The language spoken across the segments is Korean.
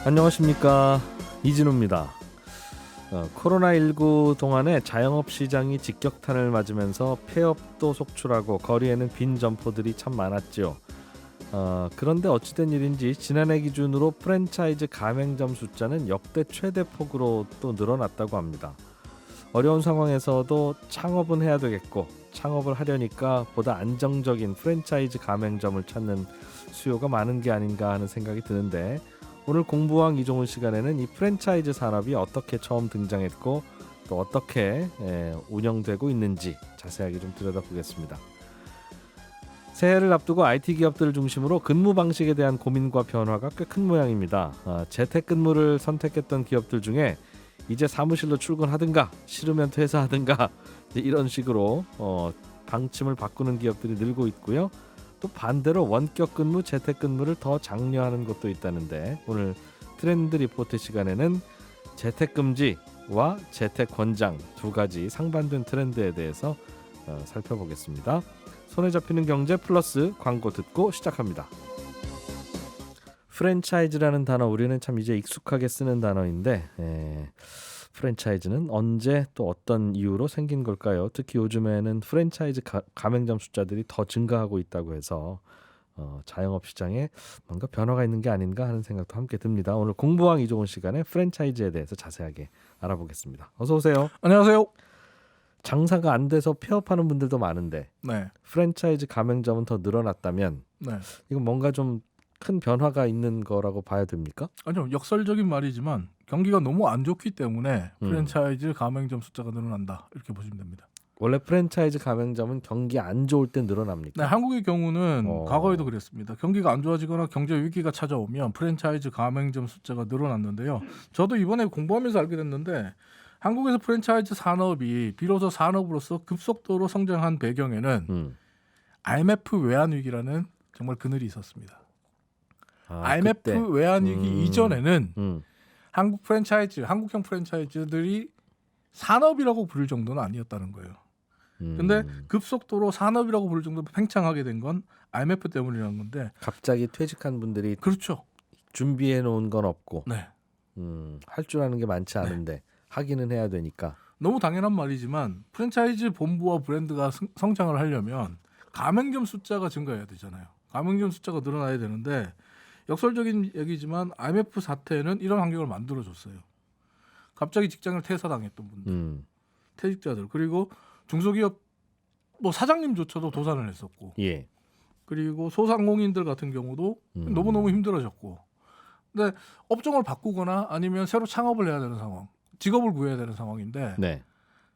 안녕하십니까, 이진우입니다. 코로나19 동안에 자영업 시장이 직격탄을 맞으면서 폐업도 속출하고 거리에는 빈 점포들이 참 많았죠. 그런데 어찌된 일인지 지난해 기준으로 프랜차이즈 가맹점 숫자는 역대 최대폭으로 또 늘어났다고 합니다. 어려운 상황에서도 창업은 해야 되겠고, 창업을 하려니까 보다 안정적인 프랜차이즈 가맹점을 찾는 수요가 많은 게 아닌가 하는 생각이 드는데, 오늘 공부왕 이종훈 시간에는 이 프랜차이즈 산업이 어떻게 처음 등장했고 또 어떻게 운영되고 있는지 자세하게 좀 들여다보겠습니다. 새해를 앞두고 IT 기업들을 중심으로 근무 방식에 대한 고민과 변화가 꽤 큰 모양입니다. 재택근무를 선택했던 기업들 중에 이제 사무실로 출근하든가 싫으면 퇴사하든가 이런 식으로 방침을 바꾸는 기업들이 늘고 있고요. 또 반대로 원격 근무, 재택 근무를 더 장려하는 곳도 있다는데, 오늘 트렌드 리포트 시간에는 재택 금지와 재택 권장 두 가지 상반된 트렌드에 대해서 살펴보겠습니다. 손에 잡히는 경제 플러스 광고 듣고 시작합니다. 프랜차이즈라는 단어, 우리는 참 이제 익숙하게 쓰는 단어인데, 프랜차이즈는 언제 또 어떤 이유로 생긴 걸까요? 특히 요즘에는 프랜차이즈 가맹점 숫자들이 더 증가하고 있다고 해서 자영업 시장에 뭔가 변화가 있는 게 아닌가 하는 생각도 함께 듭니다. 오늘 공부왕 이종훈 시간에 프랜차이즈에 대해서 자세하게 알아보겠습니다. 어서 오세요. 안녕하세요. 장사가 안 돼서 폐업하는 분들도 많은데, 네. 프랜차이즈 가맹점은 더 늘어났다면 네. 이건 뭔가 좀 큰 변화가 있는 거라고 봐야 됩니까? 아니요, 역설적인 말이지만 경기가 너무 안 좋기 때문에 프랜차이즈 가맹점 숫자가 늘어난다, 이렇게 보시면 됩니다. 원래 프랜차이즈 가맹점은 경기 안 좋을 때 늘어납니까? 네, 한국의 경우는 과거에도 그랬습니다. 경기가 안 좋아지거나 경제 위기가 찾아오면 프랜차이즈 가맹점 숫자가 늘어났는데요. 저도 이번에 공부하면서 알게 됐는데, 한국에서 프랜차이즈 산업이 비로소 산업으로서 급속도로 성장한 배경에는 IMF 외환위기라는 정말 그늘이 있었습니다. IMF 그때. 외환위기 이전에는 한국형 프랜차이즈들이 산업이라고 부를 정도는 아니었다는 거예요. 근데 급속도로 산업이라고 부를 정도로 팽창하게 된 건 IMF 때문이라는 건데, 갑자기 퇴직한 분들이 그렇죠. 준비해 놓은 건 없고, 네. 할 줄 아는 게 많지 않은데 하기는 해야 되니까. 너무 당연한 말이지만 프랜차이즈 본부와 브랜드가 성장을 하려면 가맹점 숫자가 증가해야 되잖아요. 가맹점 숫자가 늘어나야 되는데, 역설적인 얘기지만 IMF 사태는 이런 환경을 만들어줬어요. 갑자기 직장을 퇴사당했던 분들, 퇴직자들, 그리고 중소기업 사장님조차도 도산을 했었고, 예. 그리고 소상공인들 같은 경우도 너무너무 힘들어졌고, 근데 업종을 바꾸거나 아니면 새로 창업을 해야 되는 상황, 직업을 구해야 되는 상황인데, 네.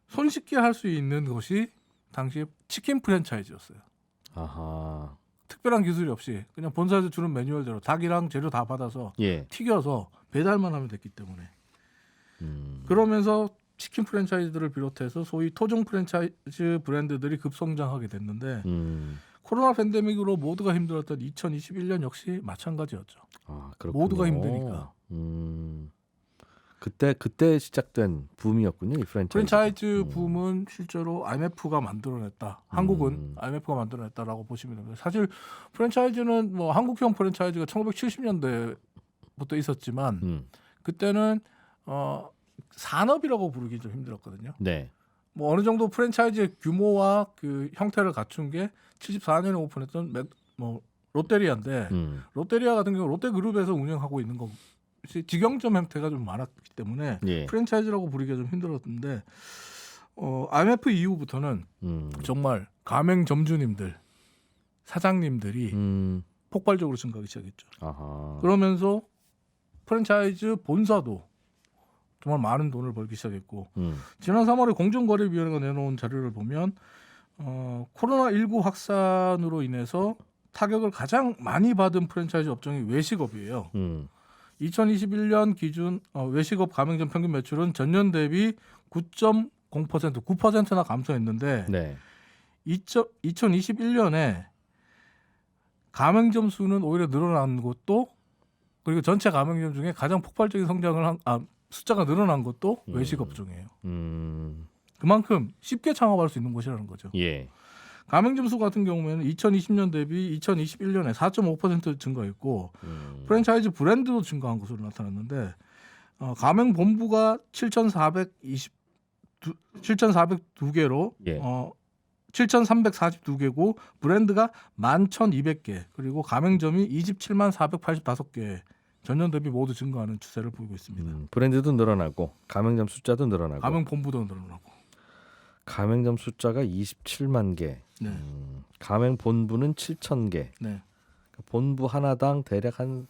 손쉽게 할 수 있는 것이 당시에 치킨 프랜차이즈였어요. 아하. 특별한 기술이 없이 그냥 본사에서 주는 매뉴얼대로 닭이랑 재료 다 받아서 예. 튀겨서 배달만 하면 됐기 때문에, 그러면서 치킨 프랜차이즈들을 비롯해서 소위 토종 프랜차이즈 브랜드들이 급성장하게 됐는데, 코로나 팬데믹으로 모두가 힘들었던 2021년 역시 마찬가지였죠. 아, 그렇군요. 모두가 힘드니까. 그때 시작된 붐이었군요, 이 프랜차이즈 붐은 실제로 IMF가 만들어냈다. 한국은 IMF가 만들어냈다라고 보시면 됩니다. 사실 프랜차이즈는 한국형 프랜차이즈가 1970년대부터 있었지만 그때는 산업이라고 부르기 좀 힘들었거든요. 네. 어느 정도 프랜차이즈의 규모와 그 형태를 갖춘 게 74년에 오픈했던 롯데리아인데, 롯데리아 같은 경우 롯데그룹에서 운영하고 있는 거 직영점 형태가 좀 많았기 때문에 프랜차이즈라고 부르기가 좀 힘들었는데, IMF 이후부터는 정말 가맹점주님들, 사장님들이 폭발적으로 증가하기 시작했죠. 아하. 그러면서 프랜차이즈 본사도 정말 많은 돈을 벌기 시작했고, 지난 3월에 공정거래위원회가 내놓은 자료를 보면 코로나19 확산으로 인해서 타격을 가장 많이 받은 프랜차이즈 업종이 외식업이에요. 2021년 기준 외식업 가맹점 평균 매출은 전년 대비 9.0%, 9%나 감소했는데, 네. 2021년에 가맹점 수는 오히려 늘어난 곳도, 그리고 전체 가맹점 중에 가장 폭발적인 성장을 숫자가 늘어난 것도 외식업종이에요. 그만큼 쉽게 창업할 수 있는 곳이라는 거죠. 예. 가맹점 수 같은 경우에는 2020년 대비 2021년에 4.5% 증가했고 프랜차이즈 브랜드도 증가한 것으로 나타났는데 가맹 본부가 7,402개로 예. 7,342개고 브랜드가 11,200개 그리고 가맹점이 27만 485개 전년 대비 모두 증가하는 추세를 보이고 있습니다. 브랜드도 늘어나고 가맹점 숫자도 늘어나고 가맹 본부도 늘어나고. 가맹점 숫자가 27만 개. 네. 가맹 본부는 7,000개. 네. 본부 하나당 대략 한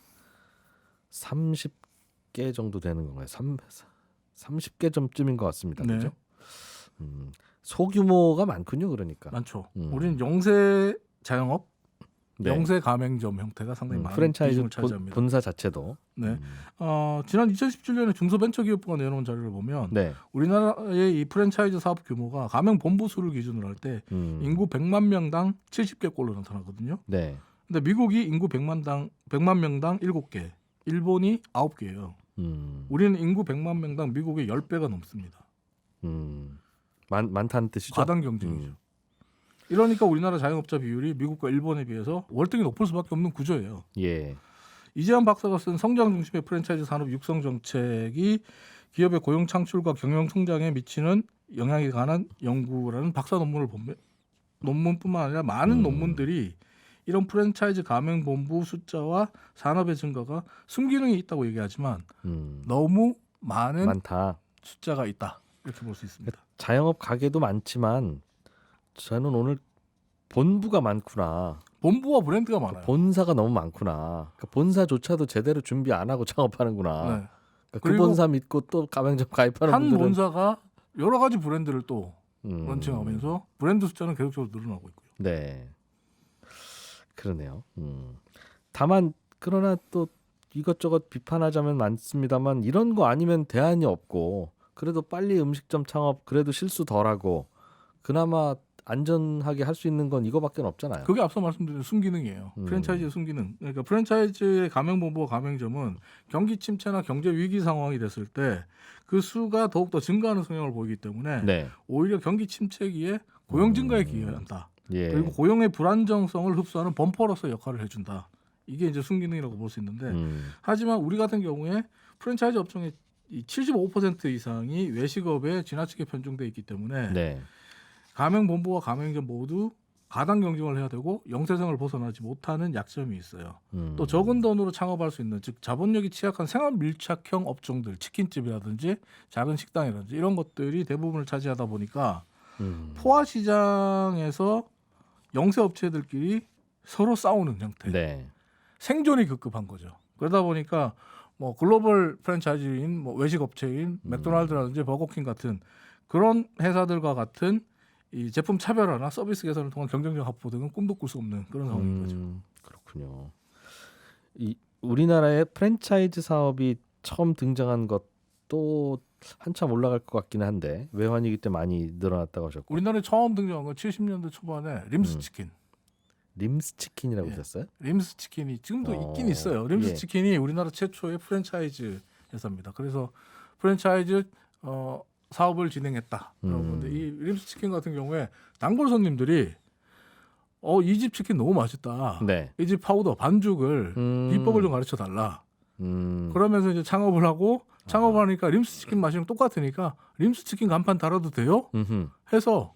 30개 정도 되는 건가요? 30개 점쯤인 것 같습니다. 네. 그렇죠? 소규모가 많군요. 그러니까. 많죠. 우리는 영세 자영업, 네. 영세 가맹점 형태가 상당히 많은 프랜차이즈 비중을 차지합니다. 본사 자체도. 네. 지난 2017년에 중소벤처기업부가 내놓은 자료를 보면 네. 우리나라의 이 프랜차이즈 사업 규모가 가맹 본부 수를 기준으로 할 때 인구 100만 명당 70개꼴로 나타나거든요. 네. 근데 미국이 인구 100만 명당 7개, 일본이 9개예요. 우리는 인구 100만 명당 미국의 10배가 넘습니다. 많다는 뜻이죠. 과당 경쟁이죠. 이러니까 우리나라 자영업자 비율이 미국과 일본에 비해서 월등히 높을 수밖에 없는 구조예요. 예. 이재한 박사가 쓴 성장 중심의 프랜차이즈 산업 육성 정책이 기업의 고용 창출과 경영 성장에 미치는 영향에 관한 연구라는 박사 논문을 보면 논문뿐만 아니라 많은 논문들이 이런 프랜차이즈 가맹 본부 숫자와 산업의 증가가 순기능이 있다고 얘기하지만 너무 많다. 숫자가 있다 이렇게 볼 수 있습니다. 자영업 가게도 많지만 저는 오늘 본부가 많구나. 본부와 브랜드가 많아요. 본사가 너무 많구나. 그러니까 본사조차도 제대로 준비 안 하고 창업하는구나. 네. 그러니까 그 그리고 본사 믿고 또 가맹점 가입하는 한 분들은 본사가 여러 가지 브랜드를 또 런칭하면서 브랜드 숫자는 계속적으로 늘어나고 있고요. 네. 그러네요. 다만 그러나 또 이것저것 비판하자면 많습니다만 이런 거 아니면 대안이 없고 그래도 빨리 음식점 창업 그래도 실수 덜하고 그나마 안전하게 할 수 있는 건 이거밖에 없잖아요. 그게 앞서 말씀드린 순기능이에요. 프랜차이즈의 순기능. 그러니까 프랜차이즈의 가맹본부와 가맹점은 경기 침체나 경제 위기 상황이 됐을 때 그 수가 더욱더 증가하는 성향을 보이기 때문에 네. 오히려 경기 침체기에 고용 증가에 기여한다. 예. 그리고 고용의 불안정성을 흡수하는 범퍼로서 역할을 해준다. 이게 이제 순기능이라고 볼 수 있는데 하지만 우리 같은 경우에 프랜차이즈 업종의 75% 이상이 외식업에 지나치게 편중돼 있기 때문에 네. 가맹본부와 가맹점 모두 가당 경쟁을 해야 되고 영세성을 벗어나지 못하는 약점이 있어요. 또 적은 돈으로 창업할 수 있는 즉 자본력이 취약한 생활 밀착형 업종들 치킨집이라든지 작은 식당이라든지 이런 것들이 대부분을 차지하다 보니까 포화 시장에서 영세 업체들끼리 서로 싸우는 형태. 네. 생존이 급급한 거죠. 그러다 보니까 뭐 글로벌 프랜차이즈인 뭐 외식 업체인 맥도날드라든지 버거킹 같은 그런 회사들과 같은 이 제품 차별화나 서비스 개선을 통한 경쟁력 확보 등은 꿈도 꿀 수 없는 그런 상황인 거죠. 그렇군요. 이 우리나라의 프랜차이즈 사업이 처음 등장한 것도 한참 올라갈 것 같기는 한데 외환위기 때 많이 늘어났다고 하셨고 우리나라에 처음 등장한 건 70년대 초반에 림스 치킨. 림스 치킨이라고 예. 하셨어요? 림스 치킨이 지금도 있긴 있어요. 림스 예. 치킨이 우리나라 최초의 프랜차이즈 회사입니다. 그래서 프랜차이즈 사업을 진행했다. 그런데 이 림스 치킨 같은 경우에 단골 손님들이 이 집 치킨 너무 맛있다. 네. 이 집 파우더 반죽을 비법을 좀 가르쳐 달라. 그러면서 이제 창업을 하고 창업을 하니까 림스 치킨 맛이랑 똑같으니까 림스 치킨 간판 달아도 돼요? 해서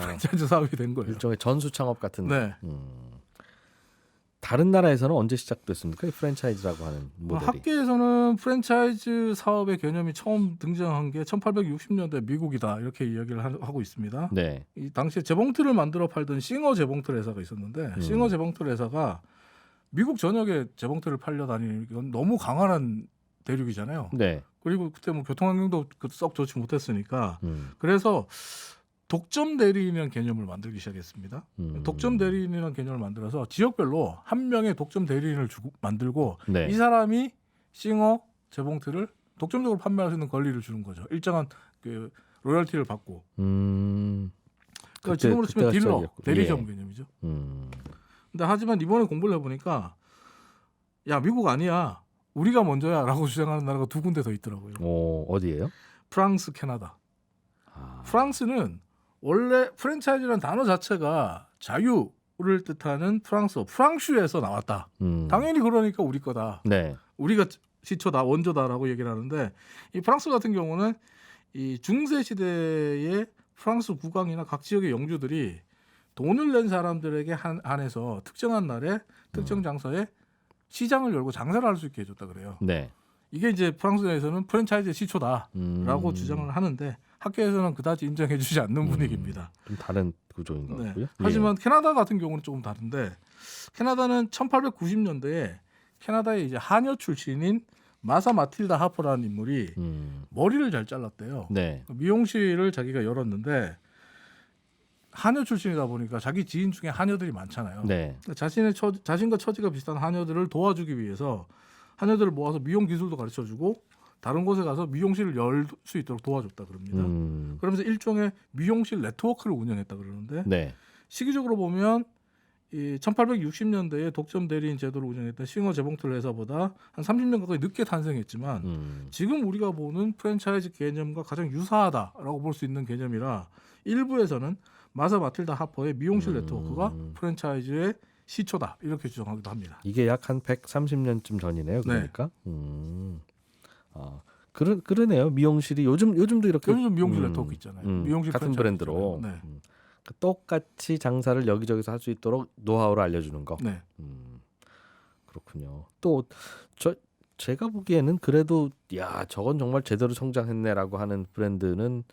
프랜차이즈 사업이 된 거예요. 일종의 전수 창업 같은. 네. 다른 나라에서는 언제 시작됐습니까? 이 프랜차이즈라고 하는 모델이. 학계에서는 프랜차이즈 사업의 개념이 처음 등장한 게 1860년대 미국이다 이렇게 이야기를 하고 있습니다. 네. 이 당시에 재봉틀을 만들어 팔던 싱어 재봉틀 회사가 있었는데 싱어 재봉틀 회사가 미국 전역에 재봉틀을 팔려 다니는 건 너무 강한 대륙이잖아요. 네. 그리고 그때 뭐 교통 환경도 썩 좋지 못했으니까 그래서 독점 대리인이라는 개념을 만들기 시작했습니다. 독점 대리인이라는 개념을 만들어서 지역별로 한 명의 독점 대리인을 만들고 네. 이 사람이 싱어 재봉틀을 독점적으로 판매할 수 있는 권리를 주는 거죠. 일정한 그 로열티를 받고. 그러니까 지금으로 치면 딜러, 시작이었고. 대리점 예. 개념이죠. 근데 하지만 이번에 공부를 해보니까 야 미국 아니야. 우리가 먼저야라고 주장하는 나라가 두 군데 더 있더라고요. 어디예요? 프랑스, 캐나다. 프랑스는 원래 프랜차이즈라는 단어 자체가 자유를 뜻하는 프랑슈에서 나왔다. 당연히 그러니까 우리 거다. 네. 우리가 시초다, 원조다라고 얘기를 하는데 이 프랑스 같은 경우는 이 중세 시대의 프랑스 국왕이나 각 지역의 영주들이 돈을 낸 사람들에게 한해서 특정한 날에 특정 장소에 시장을 열고 장사를 할 수 있게 해줬다 그래요. 네. 이게 이제 프랑스 내에서는 프랜차이즈의 시초다라고 주장을 하는데 학계에서는 그다지 인정해주지 않는 분위기입니다. 좀 다른 구조인 것 네. 같고요. 하지만 캐나다 같은 경우는 조금 다른데 캐나다는 1890년대에 캐나다의 이제 하녀 출신인 마사 마틸다 하퍼라는 인물이 머리를 잘 잘랐대요. 네. 미용실을 자기가 열었는데 하녀 출신이다 보니까 자기 지인 중에 하녀들이 많잖아요. 네. 자신과 처지가 비슷한 하녀들을 도와주기 위해서 하녀들을 모아서 미용 기술도 가르쳐주고 다른 곳에 가서 미용실을 열 수 있도록 도와줬다 그럽니다. 그러면서 일종의 미용실 네트워크를 운영했다 그러는데 네. 시기적으로 보면 이 1860년대에 독점 대리인 제도를 운영했던 싱어 재봉틀 회사보다 한 30년 가까이 늦게 탄생했지만 지금 우리가 보는 프랜차이즈 개념과 가장 유사하다라고 볼 수 있는 개념이라 일부에서는 마사 마틸다 하퍼의 미용실 네트워크가 프랜차이즈의 시초다 이렇게 주장하기도 합니다. 이게 약 한 130년쯤 전이네요. 그러니까. 그러네요. 미용실이 요즘도 이렇게 요즘 미용실 네트워크 있잖아요. 미용실 같은 브랜드로 네. 똑같이 장사를 여기저기서 할 수 있도록 노하우를 알려주는 거. 네. 그렇군요. 또 제가 보기에는 그래도 야 저건 정말 제대로 성장했네라고 하는 브랜드는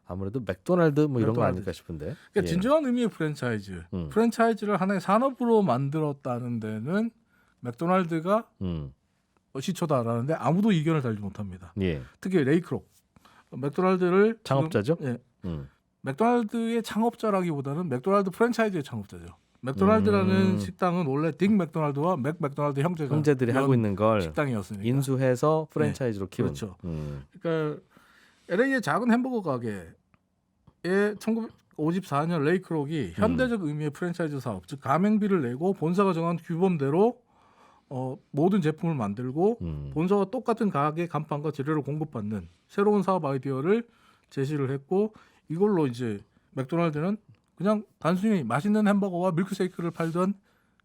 아무래도 맥도날드 뭐 이런 거 아닐까 싶은데. 그러니까 진정한 의미의 프랜차이즈. 프랜차이즈를 하나의 산업으로 만들었다는 데는 맥도날드가 시초다라는데 아무도 이견을 달지 못합니다. 예. 특히 레이 크록. 맥도날드를 창업자죠? 지금, 예. 맥도날드의 창업자라기보다는 맥도날드 프랜차이즈의 창업자죠. 맥도날드라는 식당은 원래 딕 맥도날드와 맥 맥도날드 형제들이 하고 있는 걸 식당이었으니까 인수해서 프랜차이즈로 키운. 그렇죠. 그러니까 LA의 작은 햄버거 가게에 1954년 레이 크록이 현대적 의미의 프랜차이즈 사업, 즉 가맹비를 내고 본사가 정한 규범대로 모든 제품을 만들고 본사와 똑같은 가게 간판과 재료를 공급받는 새로운 사업 아이디어를 제시를 했고 이걸로 이제 맥도날드는 그냥 단순히 맛있는 햄버거와 밀크쉐이크를 팔던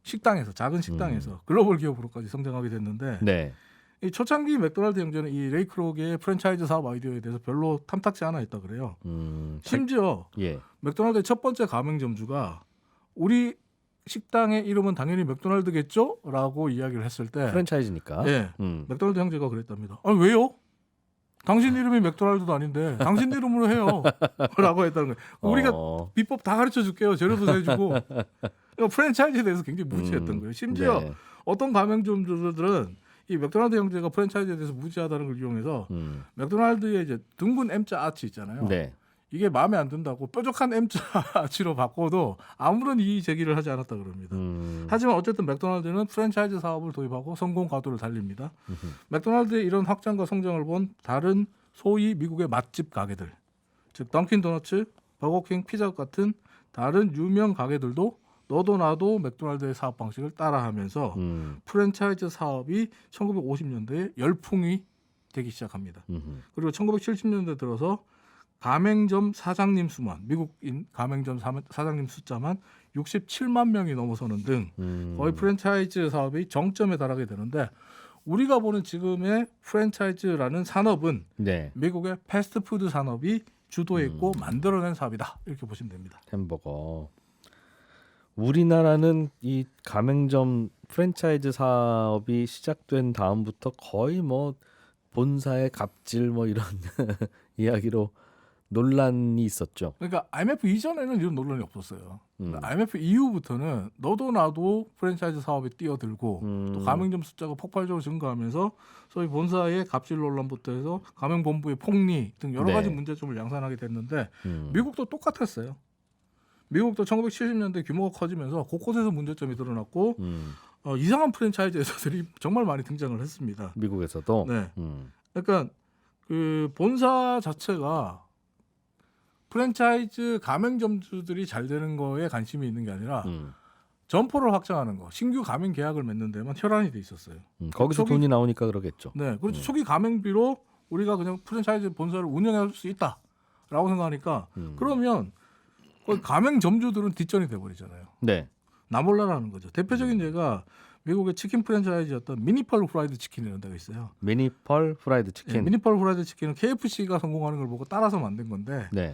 식당에서 작은 식당에서 글로벌 기업으로까지 성장하게 됐는데 네. 이 초창기 맥도날드 형제는 이 레이 크록의 프랜차이즈 사업 아이디어에 대해서 별로 탐탁지 않아 했다 그래요. 심지어 맥도날드의 첫 번째 가맹점주가 우리 식당의 이름은 당연히 맥도날드겠죠? 라고 이야기를 했을 때 프랜차이즈니까. 예, 맥도날드 형제가 그랬답니다. 아니 왜요? 당신 이름이 맥도날드도 아닌데 당신 이름으로 해요. 라고 했다는 거예요. 우리가 비법 다 가르쳐 줄게요. 재료도 해주고. 프랜차이즈에 대해서 굉장히 무지했던 거예요. 심지어 어떤 가맹점주들은 이 맥도날드 형제가 프랜차이즈에 대해서 무지하다는 걸 이용해서 맥도날드의 이제 둥근 M자 아치 있잖아요. 네. 이게 마음에 안 든다고 뾰족한 M자 아치로 바꿔도 아무런 이의 제기를 하지 않았다 그럽니다. 하지만 어쨌든 맥도날드는 프랜차이즈 사업을 도입하고 성공 가도를 달립니다. 맥도날드의 이런 확장과 성장을 본 다른 소위 미국의 맛집 가게들, 즉 던킨 도너츠, 버거킹, 피자 같은 다른 유명 가게들도 너도 나도 맥도날드의 사업 방식을 따라하면서 프랜차이즈 사업이 1950년대에 열풍이 되기 시작합니다. 그리고 1970년대 들어서 가맹점 사장님 수만, 미국인 가맹점 사장님 숫자만 67만 명이 넘어서는 등 거의 프랜차이즈 사업이 정점에 달하게 되는데 우리가 보는 지금의 프랜차이즈라는 산업은 미국의 패스트푸드 산업이 주도했고 만들어낸 사업이다. 이렇게 보시면 됩니다. 햄버거. 우리나라는 이 가맹점 프랜차이즈 사업이 시작된 다음부터 거의 뭐 본사의 갑질 뭐 이런 이야기로 논란이 있었죠. 그러니까 IMF 이전에는 이런 논란이 없었어요. IMF 이후부터는 너도 나도 프랜차이즈 사업에 뛰어들고 또 가맹점 숫자가 폭발적으로 증가하면서 소위 본사의 갑질 논란부터 해서 가맹본부의 폭리 등 여러 가지 문제점을 양산하게 됐는데 미국도 똑같았어요. 미국도 1970년대 규모가 커지면서 곳곳에서 문제점이 드러났고 이상한 프랜차이즈 회사들이 정말 많이 등장을 했습니다. 미국에서도. 네. 그러니까 그 본사 자체가 프랜차이즈 가맹점주들이 잘 되는 거에 관심이 있는 게 아니라 점포를 확장하는 거, 신규 가맹 계약을 맺는 데만 혈안이 돼 있었어요. 거기서 돈이 나오니까 그러겠죠. 네, 그렇죠. 초기 가맹비로 우리가 그냥 프랜차이즈 본사를 운영할 수 있다라고 생각하니까 그러면 가맹점주들은 뒷전이 돼버리잖아요. 네. 나 몰라라는 거죠. 대표적인 예가 미국의 치킨 프랜차이즈였던 미니펄 프라이드 치킨이라는 데가 있어요. 미니펄 프라이드 치킨. 네, 미니펄 프라이드 치킨은 KFC가 성공하는 걸 보고 따라서 만든 건데 네.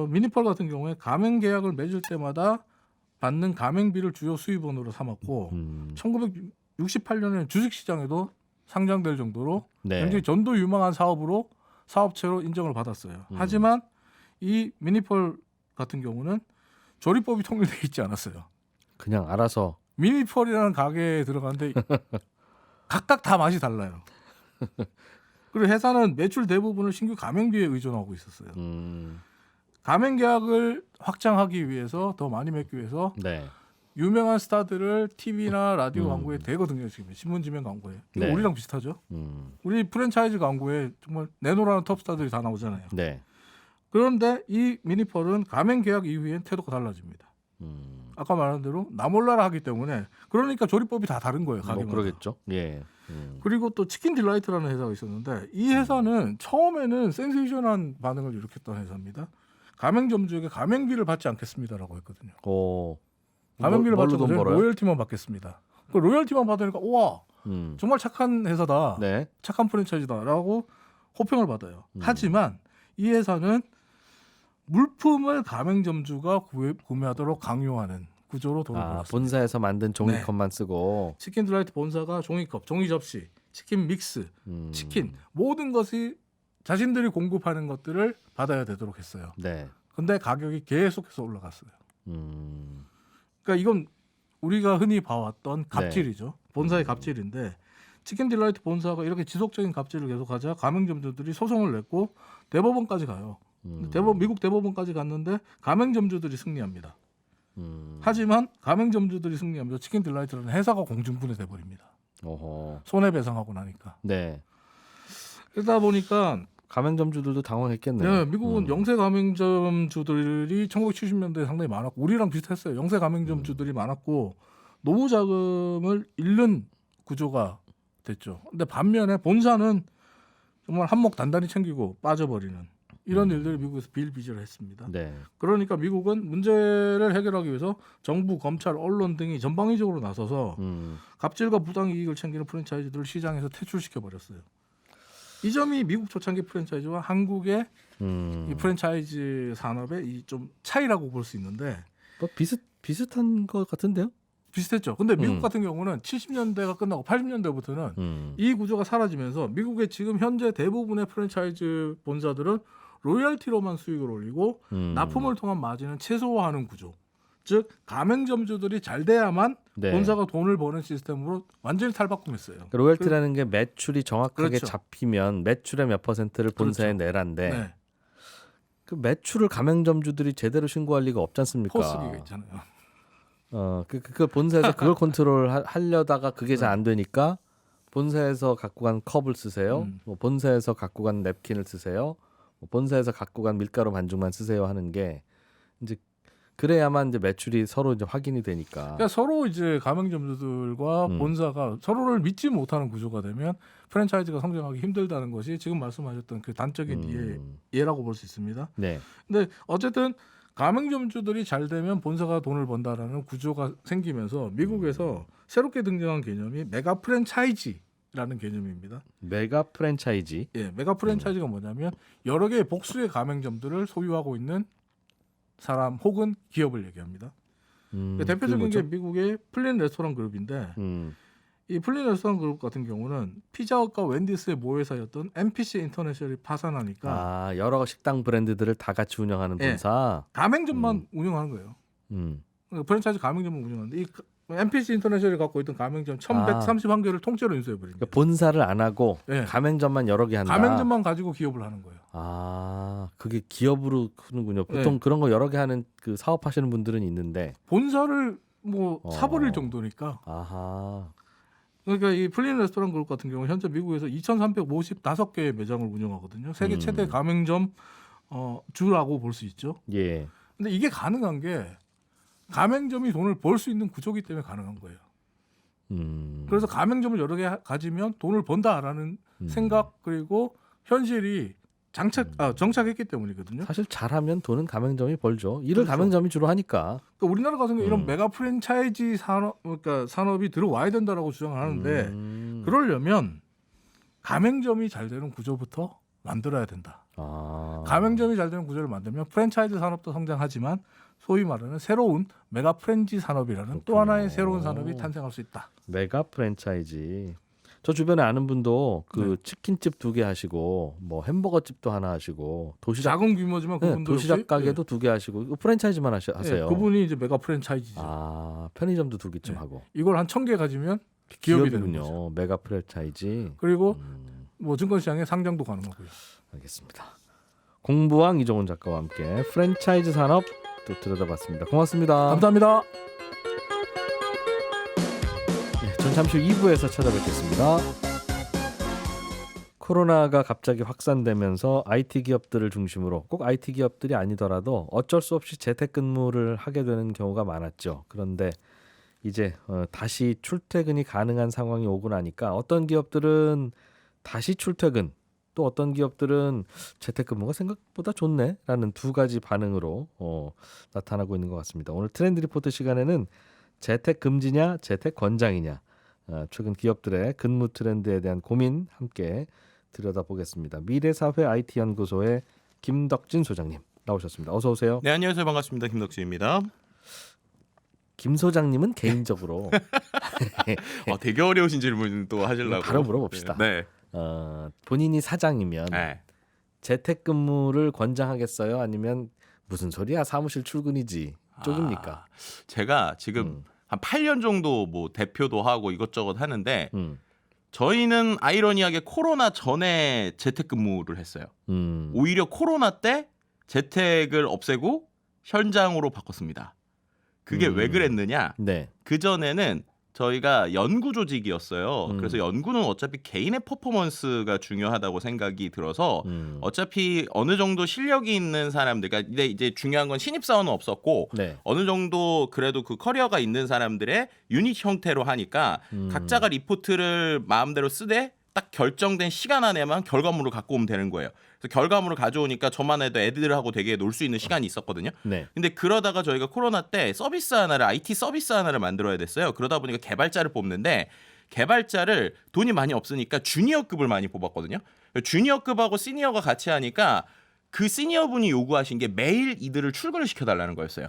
미니펄 같은 경우에 가맹 계약을 맺을 때마다 받는 가맹비를 주요 수입원으로 삼았고 1968년에 주식시장에도 상장될 정도로 네. 굉장히 전도 유망한 사업체로 인정을 받았어요. 하지만 이 미니펄 같은 경우는 조리법이 통일되어 있지 않았어요. 그냥 알아서. 미니펄이라는 가게에 들어가는데 각각 다 맛이 달라요. 그리고 회사는 매출 대부분을 신규 가맹비에 의존하고 있었어요. 가맹 계약을 확장하기 위해서 더 많이 맺기 위해서 네. 유명한 스타들을 TV나 라디오 광고에 대거 등장시킵니다. 신문지면 광고에. 이거 네. 우리랑 비슷하죠. 우리 프랜차이즈 광고에 정말 내노라는 톱스타들이 다 나오잖아요. 네. 그런데 이 미니펄은 가맹 계약 이후엔 태도가 달라집니다. 아까 말한 대로 나 몰라라 하기 때문에 그러니까 조리법이 다 다른 거예요. 뭐 가게마다. 그러겠죠. 예. 그리고 또 치킨 딜라이트라는 회사가 있었는데 이 회사는 처음에는 센세이션한 반응을 일으켰던 회사입니다. 가맹점주에게 가맹비를 받지 않겠습니다라고 했거든요. 오. 가맹비를 받지 돈 않고 벌어요? 로열티만 받겠습니다. 그 로열티만 받으니까 우와 정말 착한 회사다. 네. 착한 프랜차이즈다라고 호평을 받아요. 하지만 이 회사는 물품을 가맹점주가 구매하도록 강요하는 구조로 돈을 벌었습니다. 본사에서 만든 종이컵만 쓰고. 치킨 딜라이트 본사가 종이컵, 종이 접시, 치킨 믹스, 치킨 모든 것이 자신들이 공급하는 것들을 받아야 되도록 했어요. 네. 근데 가격이 계속해서 올라갔어요. 그러니까 이건 우리가 흔히 봐왔던 갑질이죠. 본사의 갑질인데 치킨 딜라이트 본사가 이렇게 지속적인 갑질을 계속하자 가맹점주들이 소송을 냈고 대법원까지 가요. 미국 대법원까지 갔는데 가맹점주들이 승리합니다. 하지만 가맹점주들이 승리하면서 치킨 딜라이트라는 회사가 공중분해돼 버립니다. 손해배상하고 나니까. 네. 그러다 보니까 가맹점주들도 당황했겠네요. 네, 미국은 영세 가맹점주들이 1970년대에 상당히 많았고 우리랑 비슷했어요. 영세 가맹점주들이 많았고 노후 자금을 잃는 구조가 됐죠. 근데 반면에 본사는 정말 한몫 단단히 챙기고 빠져버리는 이런 일들을 미국에서 비일비재를 했습니다. 네. 그러니까 미국은 문제를 해결하기 위해서 정부, 검찰, 언론 등이 전방위적으로 나서서 갑질과 부당이익을 챙기는 프랜차이즈들을 시장에서 퇴출시켜 버렸어요. 이 점이 미국 초창기 프랜차이즈와 한국의 이 프랜차이즈 산업의 이 좀 차이라고 볼 수 있는데 뭐 비슷한 것 같은데요? 비슷했죠. 근데 미국 같은 경우는 70년대가 끝나고 80년대부터는 이 구조가 사라지면서 미국의 지금 현재 대부분의 프랜차이즈 본사들은 로열티로만 수익을 올리고 납품을 통한 마진은 최소화하는 구조. 즉 가맹점주들이 잘 돼야만 네. 본사가 돈을 버는 시스템으로 완전히 탈바꿈했어요. 그러니까 로열티라는 게 매출이 정확하게 그렇죠. 잡히면 매출의 몇 %를 본사에 그렇죠. 내란데 네. 그 매출을 가맹점주들이 제대로 신고할 리가 없지 않습니까? 포스기가 있잖아요. 그 본사에서 그걸 컨트롤 하려다가 그게 잘 안 되니까 본사에서 갖고 간 컵을 쓰세요. 뭐 본사에서 갖고 간 냅킨을 쓰세요. 뭐 본사에서 갖고 간 밀가루 반죽만 쓰세요 하는 게 이제 그래야만 이제 매출이 서로 이제 확인이 되니까. 그러니까 서로 이제 가맹점주들과 본사가 서로를 믿지 못하는 구조가 되면 프랜차이즈가 성장하기 힘들다는 것이 지금 말씀하셨던 그 단적인 예라고 볼 수 있습니다. 네. 근데 어쨌든 가맹점주들이 잘 되면 본사가 돈을 번다라는 구조가 생기면서 미국에서 새롭게 등장한 개념이 메가 프랜차이즈라는 개념입니다. 메가 프랜차이즈. 예, 메가 프랜차이즈가 뭐냐면 여러 개의 복수의 가맹점들을 소유하고 있는 사람 혹은 기업을 얘기합니다. 대표적인 게 미국의 플린 레스토랑 그룹인데 이 플린 레스토랑 그룹 같은 경우는 피자헛과 웬디스의 모회사였던 NPC 인터내셔널이 파산하니까 여러 식당 브랜드들을 다 같이 운영하는 예. 본사. 가맹점만 운영하는 거예요. 그러니까 프랜차이즈 가맹점만 운영하는데 이 NPC 인터내셔널이 갖고 있던 가맹점 1,131개를 통째로 인수해버린 거예요. 그러니까 본사를 안 하고 예. 가맹점만 여러 개 한다. 가맹점만 가지고 기업을 하는 거예요. 그게 기업으로 크는군요. 보통 그런 거 여러 개 하는 그 사업하시는 분들은 있는데 본사를 뭐 사버릴 정도니까. 그러니까 이 플린 레스토랑 그룹 같은 경우 현재 미국에서 2,355개의 매장을 운영하거든요. 세계 최대 가맹점 주라고 볼 수 있죠. 예. 근데 이게 가능한 게 가맹점이 돈을 벌 수 있는 구조기 때문에 가능한 거예요. 그래서 가맹점을 여러 개 가지면 돈을 번다라는 생각 그리고 현실이 정착했기 때문이거든요. 사실 잘하면 돈은 가맹점이 벌죠. 일을 그렇죠. 가맹점이 주로 하니까. 또 우리나라 같은 경우 이런 메가 프랜차이즈 산업이 들어와야 된다라고 주장을 하는데 그러려면 가맹점이 잘 되는 구조부터 만들어야 된다. 가맹점이 잘 되는 구조를 만들면 프랜차이즈 산업도 성장하지만 소위 말하는 새로운 메가 프랜지 산업이라는 또 하나의 새로운 산업이 탄생할 수 있다. 메가 프랜차이즈. 저 주변에 아는 분도 그 치킨집 2개 하시고 뭐 햄버거 집도 하나 하시고 도시락 작은 규모지만 그분도 도시락 가게도 2개 하시고 프랜차이즈만 하세요. 그분이 이제 메가 프랜차이즈죠. 편의점도 2개쯤 하고. 이걸 한 1,000개 가지면 기업이 되는 기업이군요. 거죠. 메가 프랜차이즈. 그리고 뭐 증권시장에 상장도 가능하고요. 알겠습니다. 공부왕 이종훈 작가와 함께 프랜차이즈 산업 또 들여다봤습니다. 고맙습니다. 감사합니다. 전 잠시 후 2부에서 찾아뵙겠습니다. 코로나가 갑자기 확산되면서 IT 기업들을 중심으로 꼭 IT 기업들이 아니더라도 어쩔 수 없이 재택근무를 하게 되는 경우가 많았죠. 그런데 이제 다시 출퇴근이 가능한 상황이 오고 나니까 어떤 기업들은 다시 출퇴근, 또 어떤 기업들은 재택근무가 생각보다 좋네라는 두 가지 반응으로 나타나고 있는 것 같습니다. 오늘 트렌드 리포트 시간에는 재택 금지냐 재택 권장이냐, 최근 기업들의 근무 트렌드에 대한 고민 함께 들여다보겠습니다. 미래사회 IT연구소의 김덕진 소장님 나오셨습니다. 어서 오세요. 네, 안녕하세요. 반갑습니다. 김덕진입니다. 김 소장님은 개인적으로 되게 어려우신 질문 또 하시려고. 바로 물어봅시다. 네. 본인이 사장이면 네. 재택근무를 권장하겠어요? 아니면 무슨 소리야 사무실 출근이지 쪽입니까? 제가 지금 한 8년 정도 뭐 대표도 하고 이것저것 하는데 저희는 아이러니하게 코로나 전에 재택근무를 했어요. 오히려 코로나 때 재택을 없애고 현장으로 바꿨습니다. 그게 왜 그랬느냐? 네. 그전에는 저희가 연구 조직이었어요. 그래서 연구는 어차피 개인의 퍼포먼스가 중요하다고 생각이 들어서 어차피 어느 정도 실력이 있는 사람들, 그러니까 이제 중요한 건 신입사원은 없었고 네. 어느 정도 그래도 그 커리어가 있는 사람들의 유닛 형태로 하니까 각자가 리포트를 마음대로 쓰되 딱 결정된 시간 안에만 결과물을 갖고 오면 되는 거예요. 그래서 결과물을 가져오니까 저만 해도 애들하고 되게 놀 수 있는 시간이 있었거든요. 네. 근데 그러다가 저희가 코로나 때 IT 서비스 하나를 만들어야 됐어요. 그러다 보니까 개발자를 뽑는데 개발자를 돈이 많이 없으니까 주니어급을 많이 뽑았거든요. 주니어급하고 시니어가 같이 하니까 그 시니어분이 요구하신 게 매일 이들을 출근을 시켜달라는 거였어요.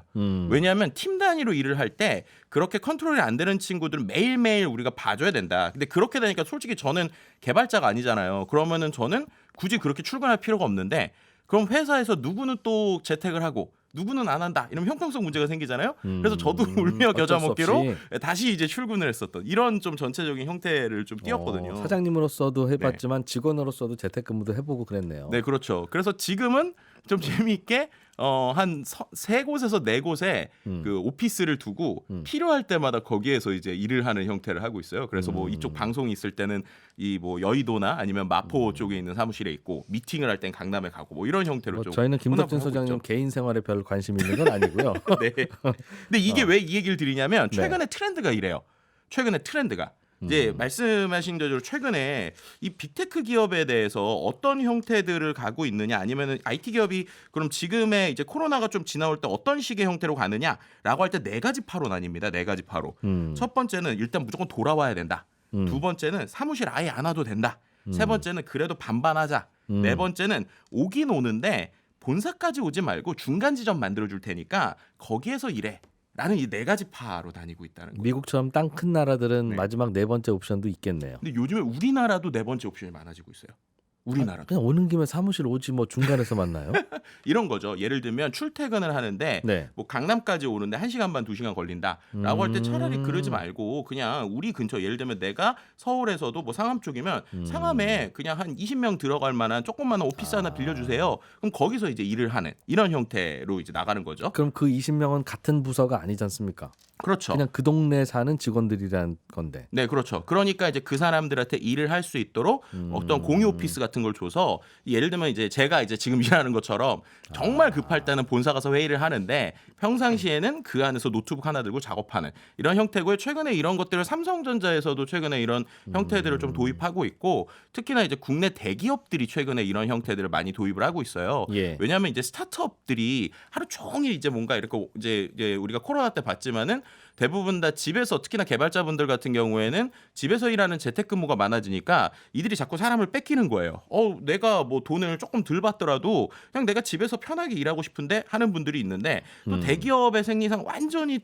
왜냐하면 팀 단위로 일을 할 때 그렇게 컨트롤이 안 되는 친구들은 매일매일 우리가 봐줘야 된다. 근데 그렇게 되니까 솔직히 저는 개발자가 아니잖아요. 그러면은 저는 굳이 그렇게 출근할 필요가 없는데 그럼 회사에서 누구는 또 재택을 하고 누구는 안 한다. 이러면 형평성 문제가 생기잖아요. 그래서 저도 울며 겨자 먹기로 다시 이제 출근을 했었던 이런 좀 전체적인 형태를 좀 띄었거든요. 사장님으로서도 해봤지만 직원으로서도 재택근무도 해보고 그랬네요. 네, 그렇죠. 그래서 지금은 좀 재미있게 한 3곳에서 4곳에 그 오피스를 두고 필요할 때마다 거기에서 이제 일을 하는 형태를 하고 있어요. 그래서 뭐 이쪽 방송이 있을 때는 이 뭐 여의도나 아니면 마포 쪽에 있는 사무실에 있고 미팅을 할 땐 강남에 가고 뭐 이런 형태로 좀 저희는 김덕진 소장님 있죠. 개인 생활에 별 관심 있는 건 아니고요. 네. 근데 이게 왜 이 얘기를 드리냐면 최근에 트렌드가 이래요. 최근에 트렌드가 이제 말씀하신 대로 최근에 이 빅테크 기업에 대해서 어떤 형태들을 가고 있느냐 아니면은 IT 기업이 그럼 지금의 이제 코로나가 좀 지나올 때 어떤 식의 형태로 가느냐라고 할 때 4가지 파로 나뉩니다. 4가지 파로. 첫 번째는 일단 무조건 돌아와야 된다. 두 번째는 사무실 아예 안 와도 된다. 세 번째는 그래도 반반하자. 네 번째는 오긴 오는데 본사까지 오지 말고 중간 지점 만들어 줄 테니까 거기에서 일해. 라는 이 4가지 파로 다니고 있다는 거예요. 미국처럼 땅 큰 나라들은 마지막 4번째 옵션도 있겠네요. 근데 요즘에 우리나라도 4번째 옵션이 많아지고 있어요. 우리나라. 그냥 오는 김에 사무실 오지 뭐 중간에서 만나요? 이런 거죠. 예를 들면 출퇴근을 하는데 네. 뭐 강남까지 오는데 1시간 반 2시간 걸린다라고 할 때 차라리 그러지 말고 그냥 우리 근처 예를 들면 내가 서울에서도 뭐 상암 쪽이면 상암에 그냥 한 20명 들어갈 만한 조그마한 오피스 하나 빌려주세요. 그럼 거기서 이제 일을 하는 이런 형태로 이제 나가는 거죠. 그럼 그 20명은 같은 부서가 아니지 않습니까? 그렇죠. 그냥 그 동네 사는 직원들이란 건데. 네, 그렇죠. 그러니까 이제 그 사람들한테 일을 할 수 있도록 어떤 공유 오피스 같은 걸 줘서 예를 들면 이제 제가 이제 지금 일하는 것처럼 정말 급할 때는 본사 가서 회의를 하는데 평상시에는 그 안에서 노트북 하나 들고 작업하는 이런 형태고요. 최근에 이런 것들을 삼성전자에서도 최근에 이런 형태들을 좀 도입하고 있고 특히나 이제 국내 대기업들이 최근에 이런 형태들을 많이 도입을 하고 있어요. 예. 왜냐하면 이제 스타트업들이 하루 종일 이제 뭔가 이렇게 이제 우리가 코로나 때 봤지만은 대부분 다 집에서 특히나 개발자분들 같은 경우에는 집에서 일하는 재택근무가 많아지니까 이들이 자꾸 사람을 뺏기는 거예요. 내가 뭐 돈을 조금 덜 받더라도 그냥 내가 집에서 편하게 일하고 싶은데 하는 분들이 있는데 또 대기업의 생리상 완전히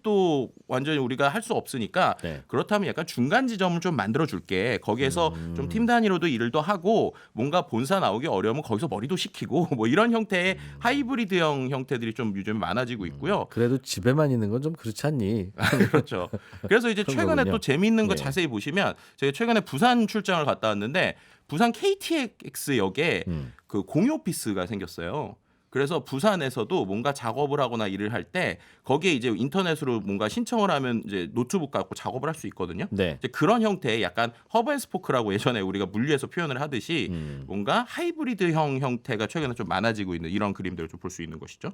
우리가 할 수 없으니까 네. 그렇다면 약간 중간 지점을 좀 만들어 줄게. 거기에서 좀 팀 단위로도 일도 하고 뭔가 본사 나오기 어려우면 거기서 머리도 식히고 뭐 이런 형태의 하이브리드형 형태들이 좀 요즘 많아지고 있고요. 그래도 집에만 있는 건 좀 그렇지 않니? 그렇죠. 그래서 이제 그런 최근에 거군요. 또 재미있는 거 예. 자세히 보시면 제가 최근에 부산 출장을 갔다 왔는데 부산 KTX역에 그 공유 오피스가 생겼어요. 그래서 부산에서도 뭔가 작업을 하거나 일을 할 때 거기에 이제 인터넷으로 뭔가 신청을 하면 이제 노트북 갖고 작업을 할 수 있거든요. 네. 이제 그런 형태의 약간 허브앤스포크라고 예전에 우리가 물리에서 표현을 하듯이 뭔가 하이브리드형 형태가 최근에 좀 많아지고 있는 이런 그림들을 좀 볼 수 있는 것이죠.